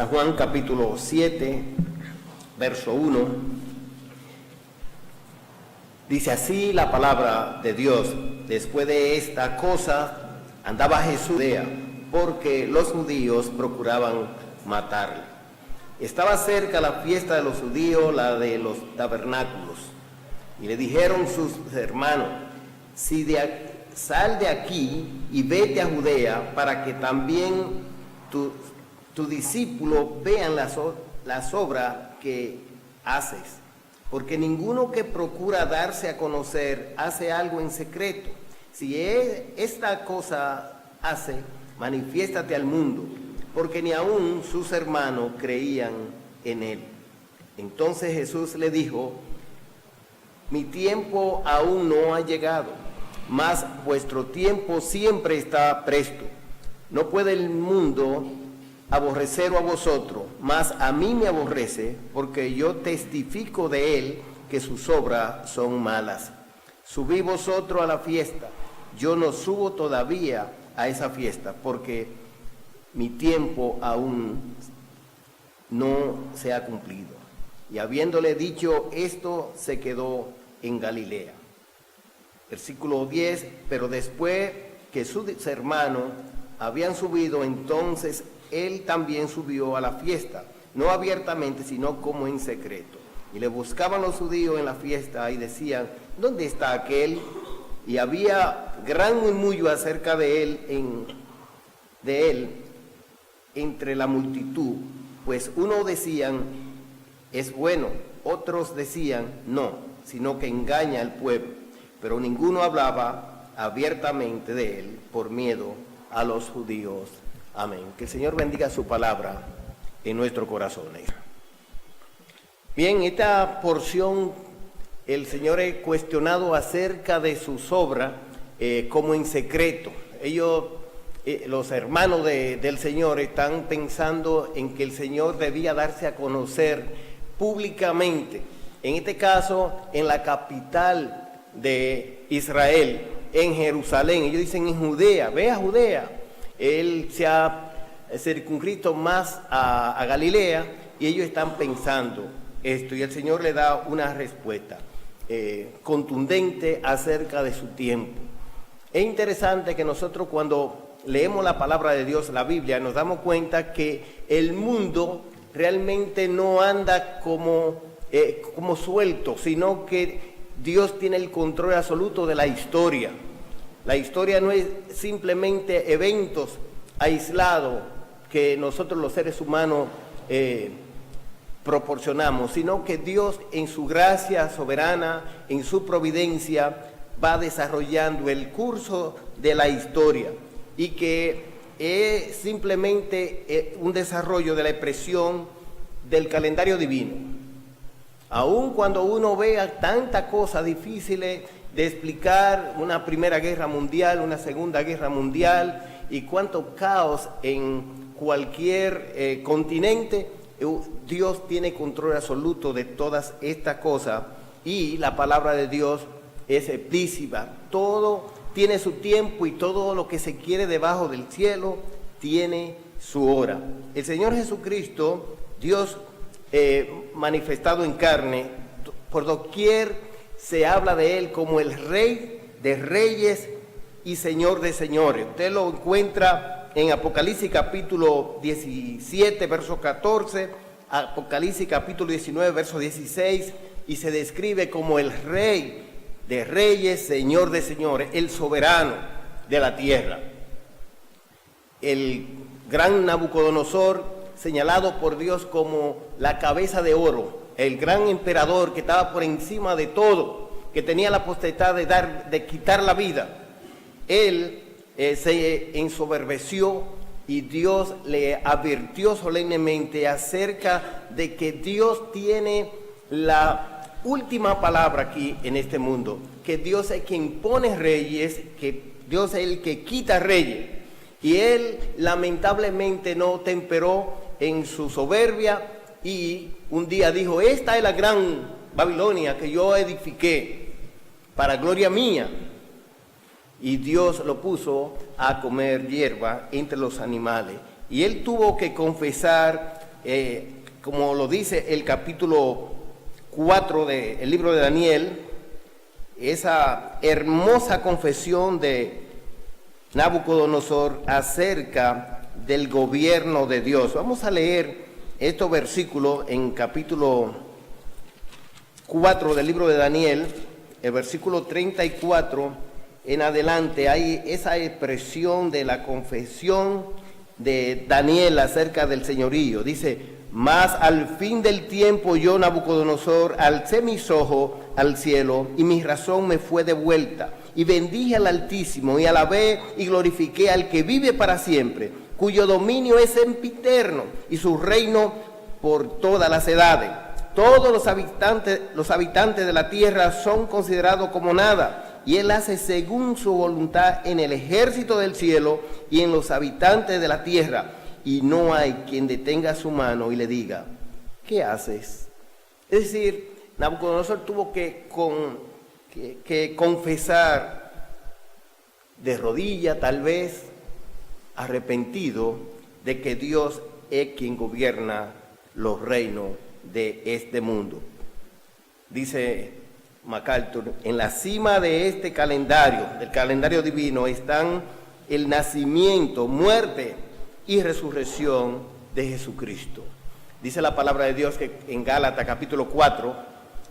San Juan capítulo 7, verso 1. Dice así la palabra de Dios: después de esta cosa andaba Jesús en Judea, porque los judíos procuraban matarle. Estaba cerca la fiesta de los judíos, la de los tabernáculos. Y le dijeron sus hermanos: sal de aquí y vete a Judea, para que también tus discípulos vean las obras que haces. Porque ninguno que procura darse a conocer hace algo en secreto. Si esta cosa hace, manifiéstate al mundo, porque ni aun sus hermanos creían en él. Entonces Jesús le dijo: mi tiempo aún no ha llegado, mas vuestro tiempo siempre está presto. No puede el mundo aborreceros a vosotros, mas a mí me aborrece, porque yo testifico de él que sus obras son malas. Subí vosotros a la fiesta, yo no subo todavía a esa fiesta, porque mi tiempo aún no se ha cumplido. Y habiéndole dicho esto, se quedó en Galilea. Versículo 10, pero después que sus hermanos habían subido, entonces él también subió a la fiesta, no abiertamente, sino como en secreto. Y le buscaban los judíos en la fiesta y decían: ¿dónde está aquel? Y había gran murmullo acerca de él entre la multitud, pues unos decían: es bueno, otros decían: no, sino que engaña al pueblo. Pero ninguno hablaba abiertamente de él por miedo a los judíos. Amén. Que el Señor bendiga su palabra en nuestros corazones. Bien, esta porción el Señor ha cuestionado acerca de sus obras como en secreto. Ellos, los hermanos del Señor, están pensando en que el Señor debía darse a conocer públicamente. En este caso, en la capital de Israel, en Jerusalén. Ellos dicen en Judea, ve a Judea. Él se ha circunscrito más a Galilea, y ellos están pensando esto, y el Señor le da una respuesta contundente acerca de su tiempo. Es interesante que nosotros, cuando leemos la palabra de Dios, la Biblia, nos damos cuenta que el mundo realmente no anda como suelto, sino que Dios tiene el control absoluto de la historia. La historia no es simplemente eventos aislados que nosotros los seres humanos proporcionamos, sino que Dios, en su gracia soberana, en su providencia, va desarrollando el curso de la historia, y que es simplemente un desarrollo de la expresión del calendario divino. Aun cuando uno vea tantas cosas difíciles de explicar, una primera guerra mundial, una segunda guerra mundial, y cuánto caos en cualquier continente, Dios tiene control absoluto de todas estas cosas, y la palabra de Dios es explícita. Todo tiene su tiempo, y todo lo que se quiere debajo del cielo tiene su hora. El Señor Jesucristo, Dios manifestado en carne, por doquier se habla de él como el Rey de Reyes y Señor de Señores. Usted lo encuentra en Apocalipsis capítulo 17, verso 14, Apocalipsis capítulo 19, verso 16, y se describe como el Rey de Reyes, Señor de Señores, el soberano de la tierra. El gran Nabucodonosor, señalado por Dios como la cabeza de oro, el gran emperador que estaba por encima de todo, que tenía la potestad de quitar la vida, él se ensoberbeció, y Dios le advirtió solemnemente acerca de que Dios tiene la última palabra aquí en este mundo, que Dios es quien pone reyes, que Dios es el que quita reyes, y él lamentablemente no temperó en su soberbia, y un día dijo: esta es la gran Babilonia que yo edifiqué para gloria mía. Y Dios lo puso a comer hierba entre los animales. Y él tuvo que confesar como lo dice el capítulo 4 del libro de Daniel, esa hermosa confesión de Nabucodonosor acerca del gobierno de Dios. Vamos a leer estos versículos en capítulo 4 del libro de Daniel, el versículo 34 en adelante. Hay esa expresión de la confesión de Daniel acerca del señorío. Dice: mas al fin del tiempo yo, Nabucodonosor, alcé mis ojos al cielo y mi razón me fue devuelta. Y bendije al Altísimo y alabé y glorifiqué al que vive para siempre, cuyo dominio es sempiterno y su reino por todas las edades. Todos los habitantes de la tierra son considerados como nada, y él hace según su voluntad en el ejército del cielo y en los habitantes de la tierra. Y no hay quien detenga su mano y le diga: ¿qué haces? Es decir, Nabucodonosor tuvo que confesar de rodillas, tal vez arrepentido, de que Dios es quien gobierna los reinos de este mundo. Dice MacArthur: en la cima de este calendario, del calendario divino, están el nacimiento, muerte y resurrección de Jesucristo. Dice la palabra de Dios que en Gálatas capítulo 4,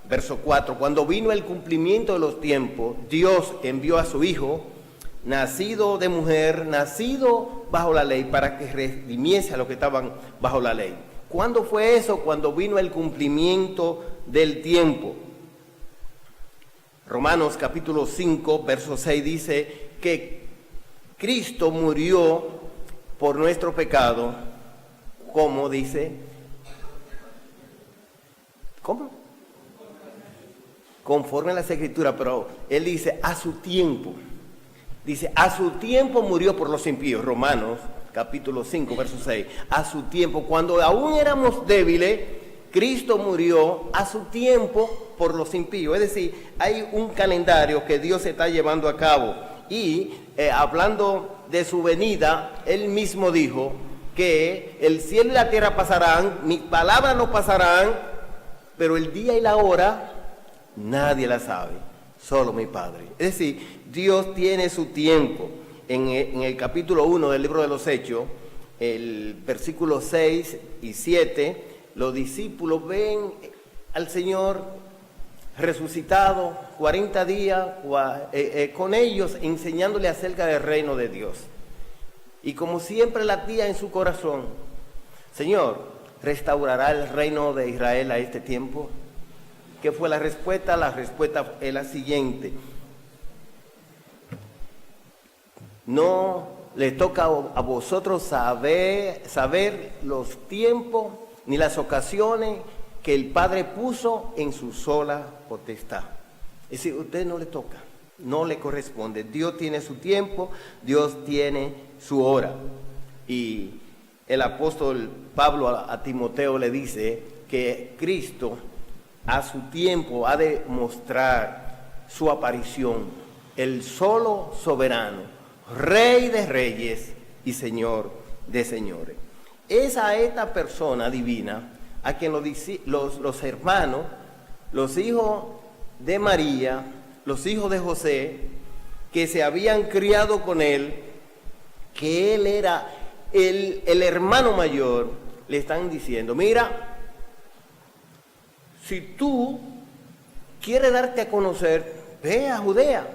verso 4, cuando vino el cumplimiento de los tiempos, Dios envió a su Hijo, nacido de mujer, nacido bajo la ley, para que redimiese a los que estaban bajo la ley. ¿Cuándo fue eso? Cuando vino el cumplimiento del tiempo. Romanos capítulo 5, verso 6 dice que Cristo murió por nuestro pecado, como dice, ¿cómo? Conforme a las Escrituras, pero él dice a su tiempo. Dice, a su tiempo murió por los impíos. Romanos capítulo 5, verso 6. A su tiempo, cuando aún éramos débiles, Cristo murió a su tiempo por los impíos. Es decir, hay un calendario que Dios está llevando a cabo. Y hablando de su venida, él mismo dijo que el cielo y la tierra pasarán, mis palabras no pasarán, pero el día y la hora nadie la sabe, solo mi Padre. Es decir, Dios tiene su tiempo. En el capítulo 1 del libro de los Hechos, el versículo 6 y 7, los discípulos ven al Señor resucitado 40 días con ellos, enseñándole acerca del reino de Dios. Y como siempre latía en su corazón: Señor, ¿restaurará el reino de Israel a este tiempo? ¿Qué fue la respuesta? La respuesta es la siguiente: no les toca a vosotros saber los tiempos ni las ocasiones que el Padre puso en su sola potestad. Es decir, a usted no le toca, no le corresponde. Dios tiene su tiempo, Dios tiene su hora. Y el apóstol Pablo a Timoteo le dice que Cristo a su tiempo ha de mostrar su aparición, el solo soberano, Rey de reyes y Señor de señores. Es a esta persona divina a quien los hermanos, los hijos de María, los hijos de José, que se habían criado con él, que él era el hermano mayor, le están diciendo: mira, si tú quieres darte a conocer, ve a Judea,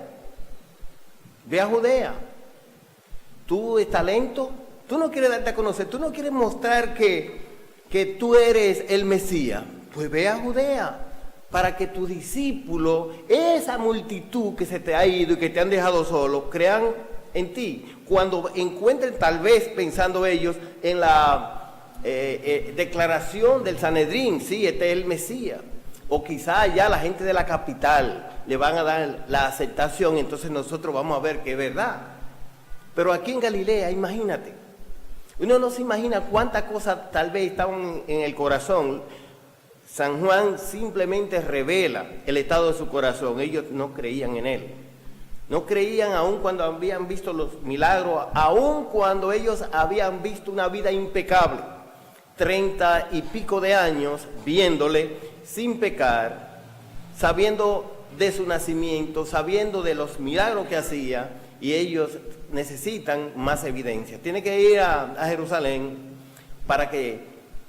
ve a Judea. Tú es talento, tú no quieres darte a conocer, tú no quieres mostrar que tú eres el Mesías, pues ve a Judea, para que tus discípulos, esa multitud que se te ha ido y que te han dejado solo, crean en ti. Cuando encuentren, tal vez pensando ellos en la declaración del Sanedrín, sí, este es el Mesías, o quizá ya la gente de la capital le van a dar la aceptación, entonces nosotros vamos a ver que es verdad. Pero aquí en Galilea, imagínate, uno no se imagina cuántas cosas tal vez estaban en el corazón. San Juan simplemente revela el estado de su corazón. Ellos no creían en él. No creían aun cuando habían visto los milagros, aun cuando ellos habían visto una vida impecable. 30 y pico de años viéndole sin pecar, sabiendo de su nacimiento, sabiendo de los milagros que hacía, y ellos necesitan más evidencia. Tiene que ir a Jerusalén para que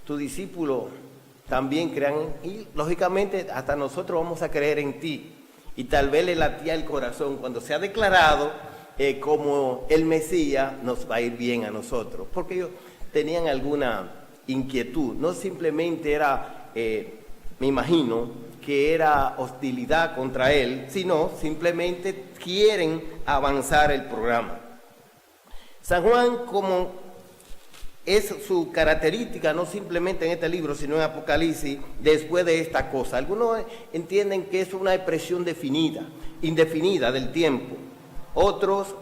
tus discípulos también crean, y lógicamente hasta nosotros vamos a creer en ti, y tal vez le latía el corazón cuando se ha declarado como el Mesías, nos va a ir bien a nosotros, porque ellos tenían alguna inquietud, no simplemente era, me imagino, que era hostilidad contra él, sino simplemente quieren avanzar el programa. San Juan, como es su característica, no simplemente en este libro, sino en Apocalipsis, después de esta cosa. Algunos entienden que es una expresión indefinida del tiempo. Otros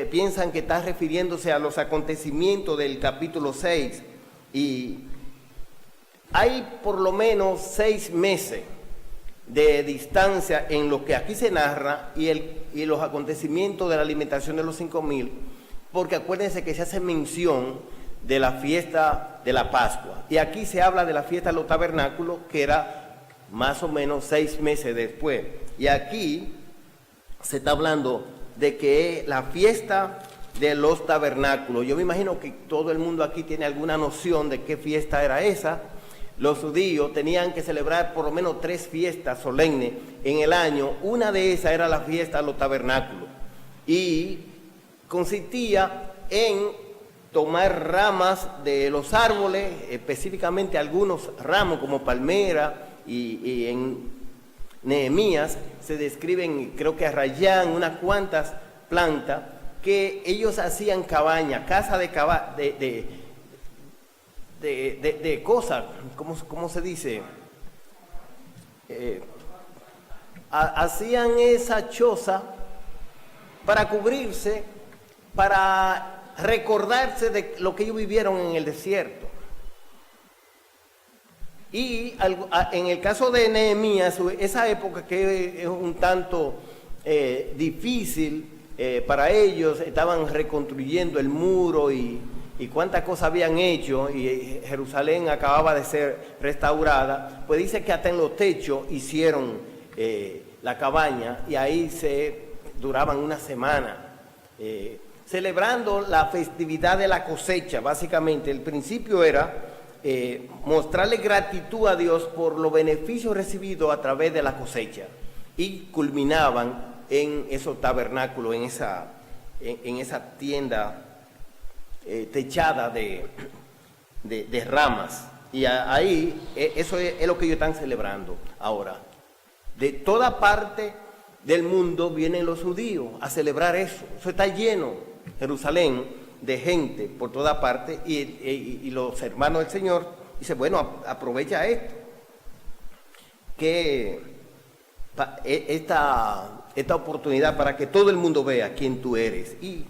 piensan que está refiriéndose a los acontecimientos del capítulo 6. Y hay por lo menos 6 meses de distancia en lo que aquí se narra y los acontecimientos de la alimentación de los 5,000, porque acuérdense que se hace mención de la fiesta de la Pascua, y aquí se habla de la fiesta de los tabernáculos, que era más o menos 6 meses después, y aquí se está hablando de que la fiesta de los tabernáculos, yo me imagino que todo el mundo aquí tiene alguna noción de qué fiesta era esa. Los judíos tenían que celebrar por lo menos 3 fiestas solemnes en el año. Una de esas era la fiesta de los tabernáculos, y consistía en tomar ramas de los árboles, específicamente algunos ramos como palmera, y en Nehemías se describen, creo que a Rayán, unas cuantas plantas, que ellos hacían cabaña, casa de cosas, ¿cómo se dice? Hacían esa choza para cubrirse, para recordarse de lo que ellos vivieron en el desierto. Y en el caso de Nehemías, esa época que es un tanto difícil para ellos, estaban reconstruyendo el muro y cuántas cosas habían hecho, y Jerusalén acababa de ser restaurada, pues dice que hasta en los techos hicieron la cabaña, y ahí duraban una semana, celebrando la festividad de la cosecha. Básicamente el principio era mostrarle gratitud a Dios por los beneficios recibidos a través de la cosecha, y culminaban en esos tabernáculos, en esa tienda techada de ramas, y ahí eso es lo que ellos están celebrando. Ahora, de toda parte del mundo vienen los judíos a celebrar eso. Eso está lleno, Jerusalén, de gente por toda parte, y los hermanos del Señor dicen, bueno, aprovecha esto, que esta oportunidad para que todo el mundo vea quién tú eres, y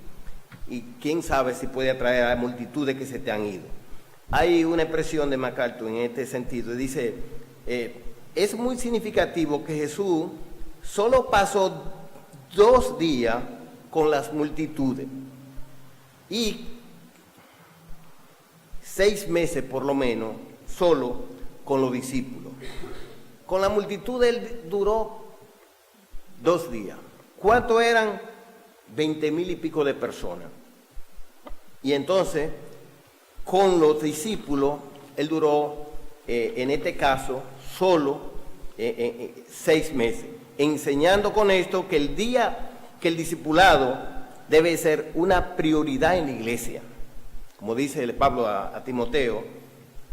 quién sabe si puede atraer a multitudes que se te han ido. Hay una expresión de MacArthur en este sentido, dice, es muy significativo que Jesús solo pasó 2 días con las multitudes, y 6 meses por lo menos solo con los discípulos. Con la multitud él duró 2 días. ¿Cuántos eran? 20,000 y pico de personas. Y entonces, con los discípulos, él duró, en este caso, solo 6 meses, enseñando con esto que el discipulado debe ser una prioridad en la iglesia. Como dice Pablo a Timoteo,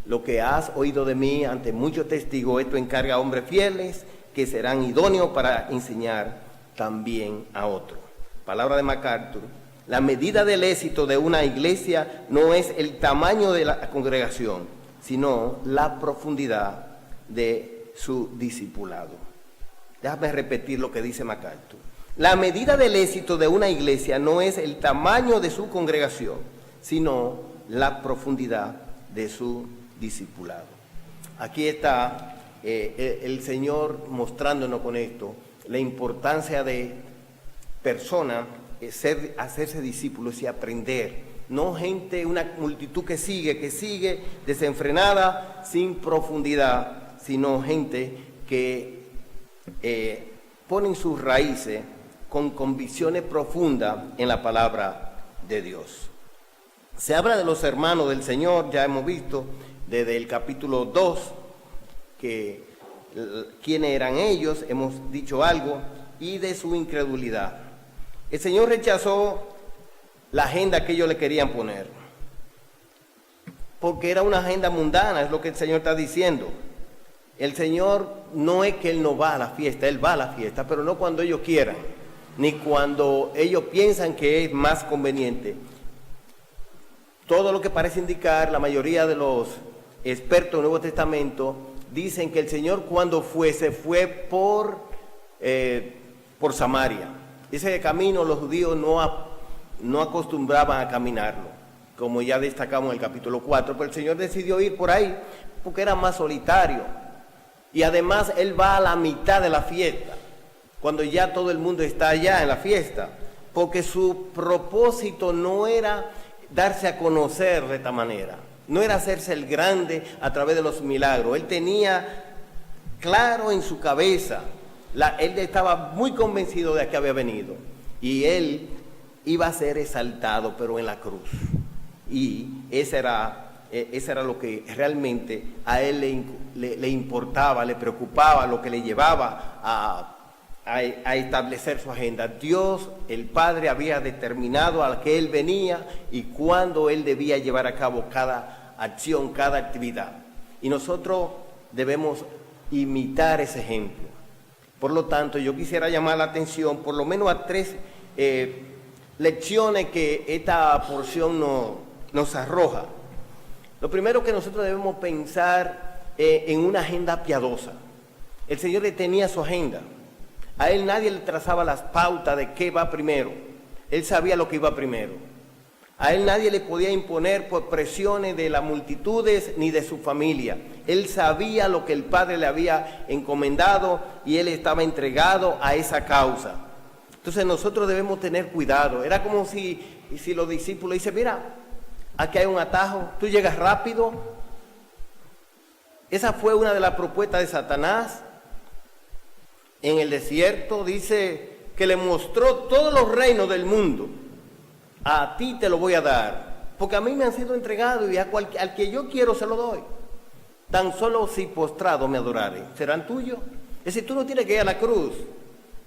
lo que has oído de mí ante muchos testigos, esto encarga a hombres fieles que serán idóneos para enseñar también a otros. Palabra de MacArthur: la medida del éxito de una iglesia no es el tamaño de la congregación, sino la profundidad de su discipulado. Déjame repetir lo que dice MacArthur. La medida del éxito de una iglesia no es el tamaño de su congregación, sino la profundidad de su discipulado. Aquí está el Señor mostrándonos con esto la importancia de personas, hacerse discípulos y aprender no gente, una multitud que sigue desenfrenada, sin profundidad, sino gente que ponen sus raíces con convicciones profundas en la palabra de Dios. Se habla de los hermanos del Señor, ya hemos visto desde el capítulo 2 que quiénes eran ellos, hemos dicho algo, y de su incredulidad. El Señor rechazó la agenda que ellos le querían poner, porque era una agenda mundana, es lo que el Señor está diciendo. El Señor no es que Él no va a la fiesta, Él va a la fiesta, pero no cuando ellos quieran, ni cuando ellos piensan que es más conveniente. Todo lo que parece indicar, la mayoría de los expertos del Nuevo Testamento dicen que el Señor cuando se fue por Samaria. Ese camino los judíos no acostumbraban a caminarlo, como ya destacamos en el capítulo 4, pero el Señor decidió ir por ahí porque era más solitario. Y además Él va a la mitad de la fiesta, cuando ya todo el mundo está allá en la fiesta, porque su propósito no era darse a conocer de esta manera, no era hacerse el grande a través de los milagros. Él tenía claro en su cabeza, él estaba muy convencido de que había venido, y Él iba a ser exaltado, pero en la cruz. Y ese era lo que realmente a él le importaba, le preocupaba, lo que le llevaba a establecer su agenda. Dios, el Padre, había determinado a qué Él venía y cuándo Él debía llevar a cabo cada acción, cada actividad. Y nosotros debemos imitar ese ejemplo. Por lo tanto, yo quisiera llamar la atención por lo menos a 3 lecciones que esta porción nos arroja. Lo primero, que nosotros debemos pensar en una agenda piadosa. El Señor le tenía su agenda. A Él nadie le trazaba las pautas de qué va primero. Él sabía lo que iba primero. A Él nadie le podía imponer por presiones de las multitudes ni de su familia. Él sabía lo que el Padre le había encomendado y Él estaba entregado a esa causa. Entonces nosotros debemos tener cuidado. Era como si los discípulos dicen, mira, aquí hay un atajo, tú llegas rápido. Esa fue una de las propuestas de Satanás. En el desierto dice que le mostró todos los reinos del mundo. A ti te lo voy a dar, porque a mí me han sido entregados y al que yo quiero se lo doy. Tan solo si postrado me adorare, serán tuyos. Es decir, tú no tienes que ir a la cruz.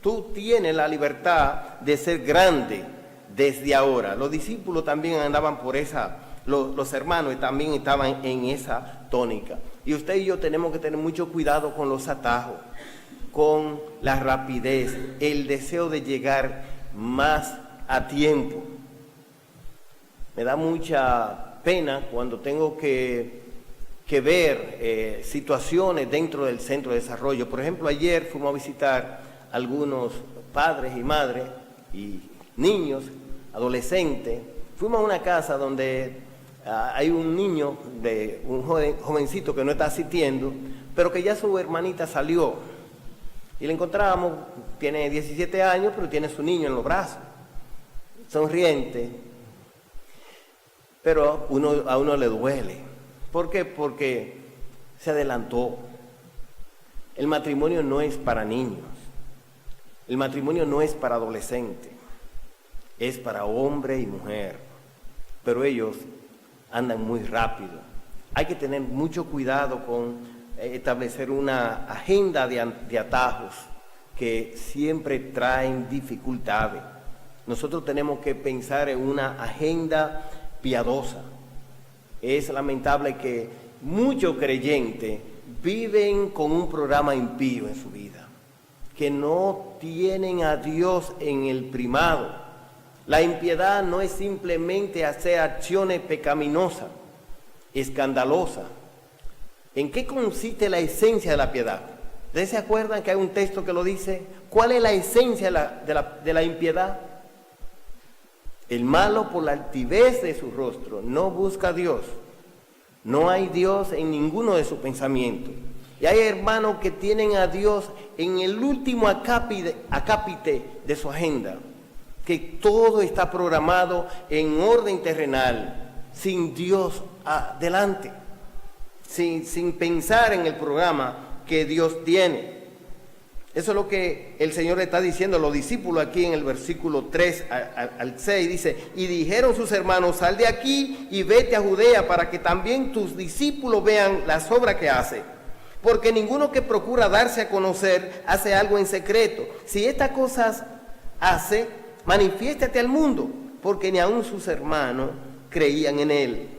Tú tienes la libertad de ser grande desde ahora. Los discípulos también andaban por los hermanos también estaban en esa tónica. Y usted y yo tenemos que tener mucho cuidado con los atajos, con la rapidez, el deseo de llegar más a tiempo. Me da mucha pena cuando tengo que ver situaciones dentro del centro de desarrollo. Por ejemplo, ayer fuimos a visitar algunos padres y madres y niños, adolescentes. Fuimos a una casa donde hay un niño, un jovencito que no está asistiendo, pero que ya su hermanita salió. Y le encontramos, tiene 17 años, pero tiene su niño en los brazos, sonriente. Pero a uno le duele. ¿Por qué? Porque se adelantó. El matrimonio no es para niños. El matrimonio no es para adolescentes. Es para hombre y mujer. Pero ellos andan muy rápido. Hay que tener mucho cuidado con establecer una agenda de atajos que siempre traen dificultades. Nosotros tenemos que pensar en una agenda piadosa. Es lamentable que muchos creyentes viven con un programa impío en su vida, que no tienen a Dios en el primado. La impiedad no es simplemente hacer acciones pecaminosas, escandalosas. ¿En qué consiste la esencia de la piedad? ¿Ustedes se acuerdan que hay un texto que lo dice? ¿Cuál es la esencia de la impiedad? El malo, por la altivez de su rostro, no busca a Dios. No hay Dios en ninguno de sus pensamientos. Y hay hermanos que tienen a Dios en el último acápite de su agenda. que todo está programado en orden terrenal, sin Dios adelante, sin pensar en el programa que Dios tiene. Eso es lo que el Señor le está diciendo a los discípulos aquí en el versículo 3 al 6. Dice, y dijeron sus hermanos, sal de aquí y vete a Judea para que también tus discípulos vean las obras que hace. Porque ninguno que procura darse a conocer hace algo en secreto. Si estas cosas hace, manifiéstate al mundo, porque ni aun sus hermanos creían en él.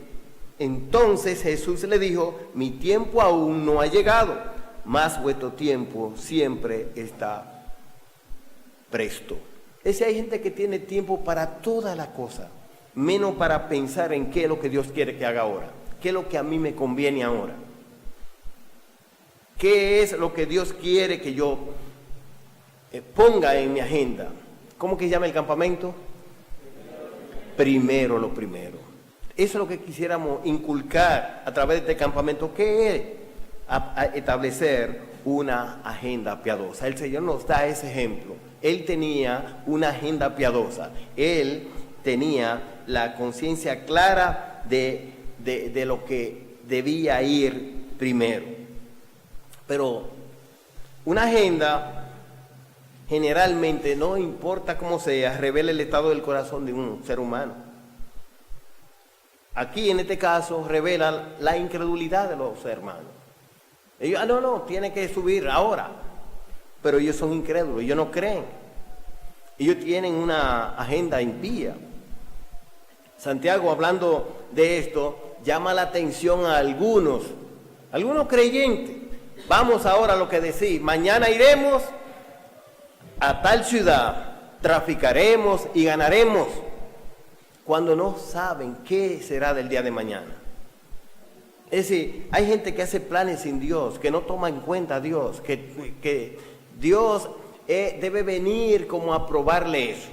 Entonces Jesús le dijo, mi tiempo aún no ha llegado, mas vuestro tiempo siempre está presto. Es decir, hay gente que tiene tiempo para todas las cosas, menos para pensar en qué es lo que Dios quiere que haga ahora, qué es lo que a mí me conviene ahora, qué es lo que Dios quiere que yo ponga en mi agenda. ¿Cómo que se llama el campamento? Primero lo primero. Eso es lo que quisiéramos inculcar a través de este campamento, que es establecer una agenda piadosa. El Señor nos da ese ejemplo. Él tenía una agenda piadosa. Él tenía la conciencia clara de lo que debía ir primero. Pero una agenda, generalmente, no importa cómo sea, revela el estado del corazón de un ser humano. Aquí, en este caso, revela la incredulidad de los hermanos. Ellos, no, tiene que subir ahora. Pero ellos son incrédulos, ellos no creen. Ellos tienen una agenda impía. Santiago, hablando de esto, llama la atención a algunos creyentes. Vamos ahora a lo que decís, mañana iremos a tal ciudad, traficaremos y ganaremos, cuando no saben qué será del día de mañana. Es decir, hay gente que hace planes sin Dios, que no toma en cuenta a Dios, que Dios debe venir como a probarle eso,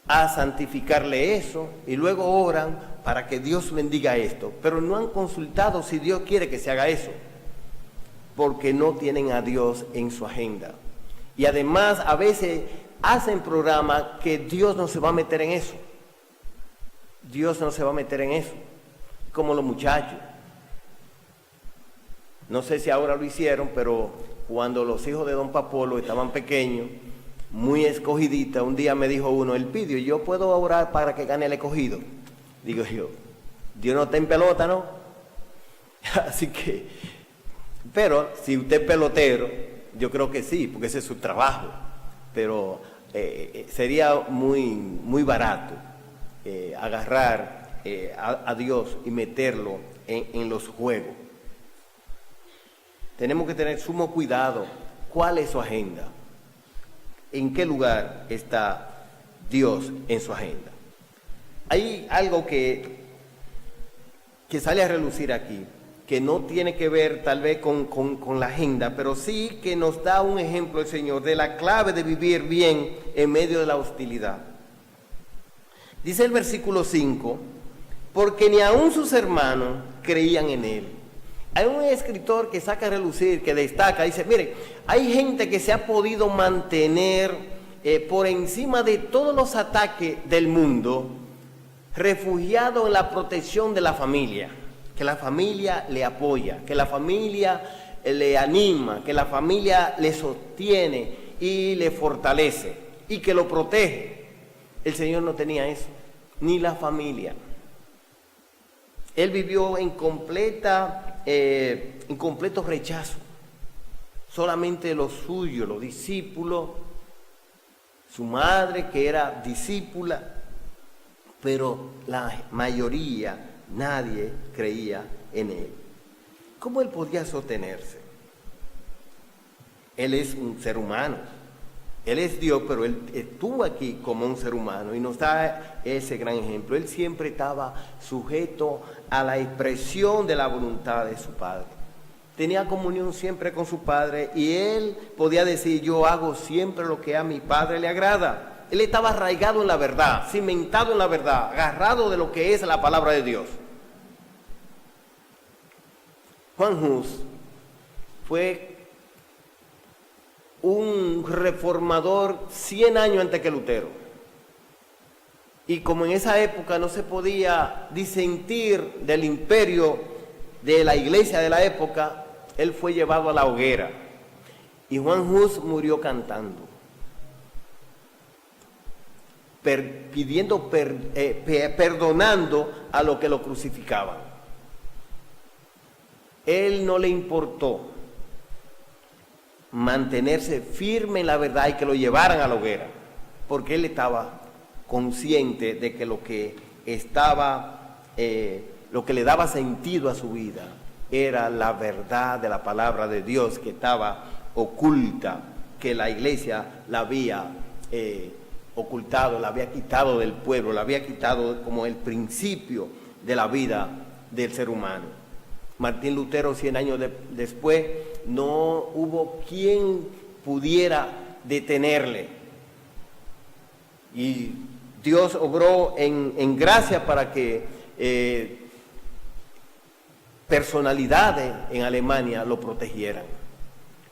a santificarle eso, y luego oran para que Dios bendiga esto, pero no han consultado si Dios quiere que se haga eso, porque no tienen a Dios en su agenda. Y además a veces hacen programas que Dios no se va a meter en eso. Dios no se va a meter en eso, como los muchachos. No sé si ahora lo hicieron, pero cuando los hijos de don Papolo estaban pequeños, muy escogiditas, un día me dijo uno, Elpidio, ¿yo puedo orar para que gane el escogido? Digo yo, Dios no está en pelota, ¿no? Así que, pero si usted es pelotero, yo creo que sí, porque ese es su trabajo, pero sería muy barato agarrar a Dios y meterlo en los juegos. Tenemos que tener sumo cuidado. ¿Cuál es su agenda? ¿En qué lugar está Dios en su agenda? Hay algo que sale a relucir aquí, que no tiene que ver tal vez con la agenda, pero sí que nos da un ejemplo el Señor de la clave de vivir bien en medio de la hostilidad. Dice el versículo 5, porque ni aun sus hermanos creían en él. Hay un escritor que saca a relucir, que destaca, dice, mire, hay gente que se ha podido mantener por encima de todos los ataques del mundo, refugiado en la protección de la familia, que la familia le apoya, que la familia le anima, que la familia le sostiene y le fortalece y que lo protege. El Señor no tenía eso, ni la familia. Él vivió en completo rechazo. Solamente los suyos, los discípulos, su madre que era discípula, pero la mayoría, nadie creía en él. ¿Cómo él podía sostenerse? Él es un ser humano. Él es Dios, pero él estuvo aquí como un ser humano y nos da ese gran ejemplo. Él siempre estaba sujeto a la expresión de la voluntad de su Padre. Tenía comunión siempre con su Padre y él podía decir, yo hago siempre lo que a mi Padre le agrada. Él estaba arraigado en la verdad, cimentado en la verdad, agarrado de lo que es la palabra de Dios. Juan Hus fue un reformador 100 años antes que Lutero. Y como en esa época no se podía disentir del imperio de la iglesia de la época, él fue llevado a la hoguera. Y Juan Hus murió cantando, perdonando a los que lo crucificaban. Él no le importó mantenerse firme en la verdad y que lo llevaran a la hoguera, porque él estaba consciente de que lo que le daba sentido a su vida era la verdad de la palabra de Dios que estaba oculta, que la iglesia la había ocultado, la había quitado del pueblo, la había quitado como el principio de la vida del ser humano. Martín Lutero, 100 años después, no hubo quien pudiera detenerle. Y Dios obró en gracia para que personalidades en Alemania lo protegieran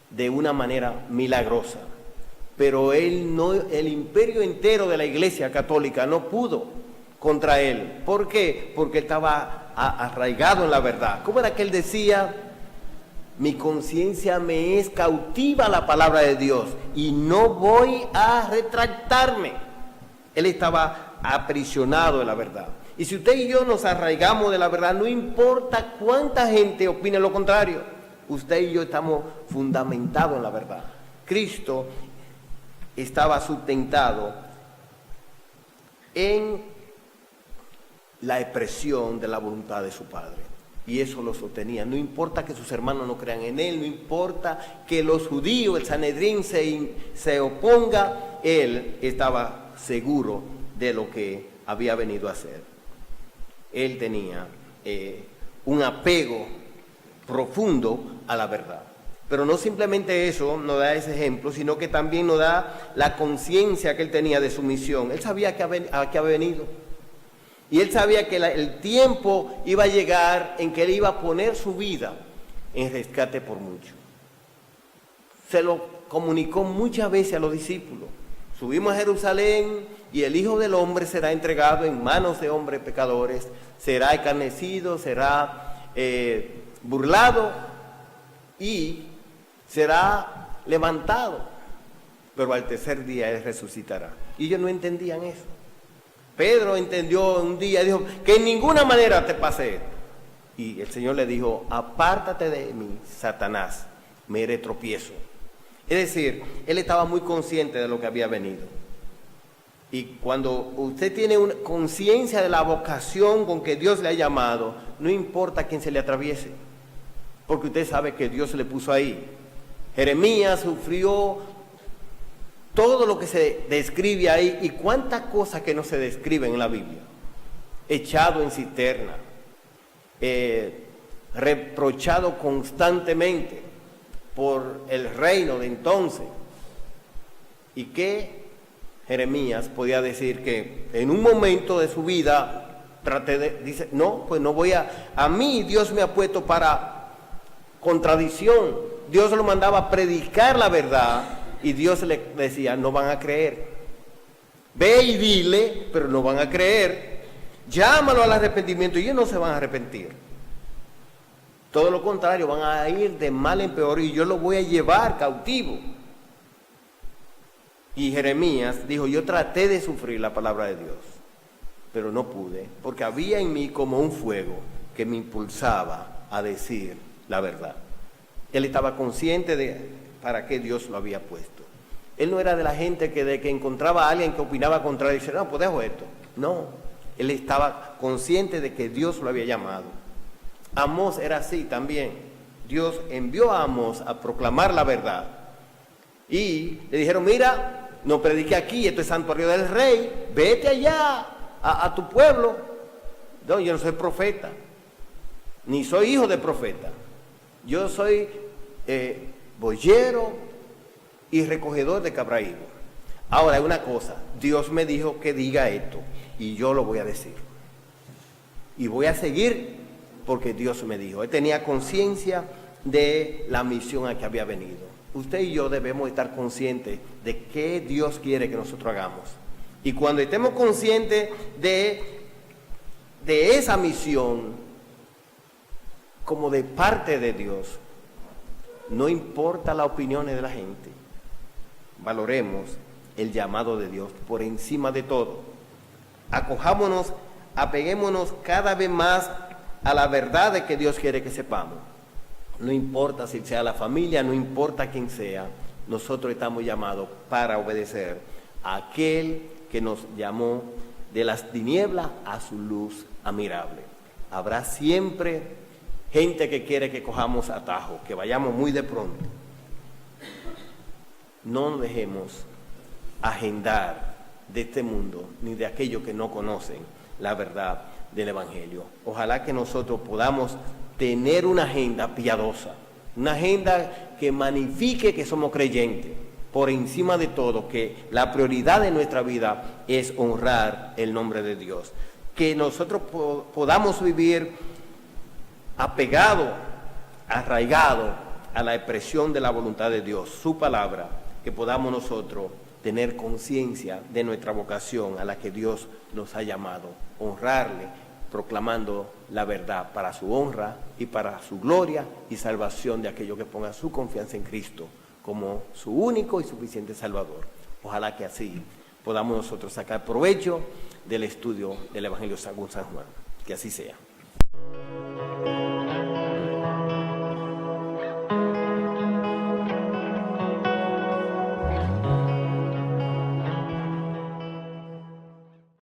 de una manera milagrosa. Pero el imperio entero de la Iglesia Católica no pudo contra él. ¿Por qué? Porque él estaba arraigado en la verdad. ¿Cómo era que él decía? Mi conciencia me es cautiva a la palabra de Dios y no voy a retractarme. Él estaba aprisionado en la verdad. Y si usted y yo nos arraigamos de la verdad, no importa cuánta gente opine lo contrario, usted y yo estamos fundamentados en la verdad. Cristo estaba sustentado en la expresión de la voluntad de su Padre. Y eso lo sostenía. No importa que sus hermanos no crean en él, no importa que los judíos, el Sanedrín se oponga, él estaba seguro de lo que había venido a hacer. Él tenía un apego profundo a la verdad. Pero no simplemente eso nos da ese ejemplo, sino que también nos da la conciencia que él tenía de su misión. Él sabía a qué había venido. Y él sabía que el tiempo iba a llegar en que él iba a poner su vida en rescate por mucho. Se lo comunicó muchas veces a los discípulos. Subimos a Jerusalén y el Hijo del Hombre será entregado en manos de hombres pecadores, será escarnecido, será burlado y será levantado. Pero al tercer día él resucitará. Y ellos no entendían eso. Pedro entendió un día y dijo, que en ninguna manera te pase esto. Y el Señor le dijo, apártate de mí, Satanás, me eres tropiezo. Es decir, él estaba muy consciente de lo que había venido. Y cuando usted tiene una conciencia de la vocación con que Dios le ha llamado, no importa quién se le atraviese, porque usted sabe que Dios le puso ahí. Jeremías sufrió todo lo que se describe ahí y cuántas cosas que no se describen en la Biblia. Echado en cisterna, reprochado constantemente por el reino de entonces. Y que Jeremías podía decir que en un momento de su vida dice, no, pues no voy a mí Dios me ha puesto para contradicción. Dios lo mandaba a predicar la verdad. Y Dios le decía, no van a creer. Ve y dile, pero no van a creer. Llámalo al arrepentimiento y ellos no se van a arrepentir. Todo lo contrario, van a ir de mal en peor y yo lo voy a llevar cautivo. Y Jeremías dijo, yo traté de sufrir la palabra de Dios, pero no pude, porque había en mí como un fuego que me impulsaba a decir la verdad. Él estaba consciente de para qué Dios lo había puesto. Él no era de la gente que de que encontraba a alguien que opinaba contrario y decía, no, pues dejo esto. No, él estaba consciente de que Dios lo había llamado. Amós era así también. Dios envió a Amós a proclamar la verdad. Y le dijeron, mira, no predique aquí, esto es santuario del rey, vete allá a tu pueblo. No, yo no soy profeta, ni soy hijo de profeta. Yo soy boyero y recogedor de cabraígo. Ahora hay una cosa, Dios me dijo que diga esto y yo lo voy a decir. Y voy a seguir porque Dios me dijo. Él tenía conciencia de la misión a que había venido. Usted y yo debemos estar conscientes de qué Dios quiere que nosotros hagamos. Y cuando estemos conscientes de esa misión como de parte de Dios, no importa las opiniones de la gente, valoremos el llamado de Dios por encima de todo. Acojámonos, apeguémonos cada vez más a la verdad de que Dios quiere que sepamos. No importa si sea la familia, no importa quién sea, nosotros estamos llamados para obedecer a aquel que nos llamó de las tinieblas a su luz admirable. Habrá siempre gente que quiere que cojamos atajos, que vayamos muy de pronto. No nos dejemos agendar de este mundo ni de aquellos que no conocen la verdad del Evangelio. Ojalá que nosotros podamos tener una agenda piadosa, una agenda que magnifique que somos creyentes, por encima de todo, que la prioridad de nuestra vida es honrar el nombre de Dios, que nosotros podamos vivir apegados, arraigados a la expresión de la voluntad de Dios, su palabra, que podamos nosotros tener conciencia de nuestra vocación a la que Dios nos ha llamado, honrarle, proclamando la verdad para su honra y para su gloria y salvación de aquellos que pongan su confianza en Cristo como su único y suficiente Salvador. Ojalá que así podamos nosotros sacar provecho del estudio del Evangelio según San Juan. Que así sea.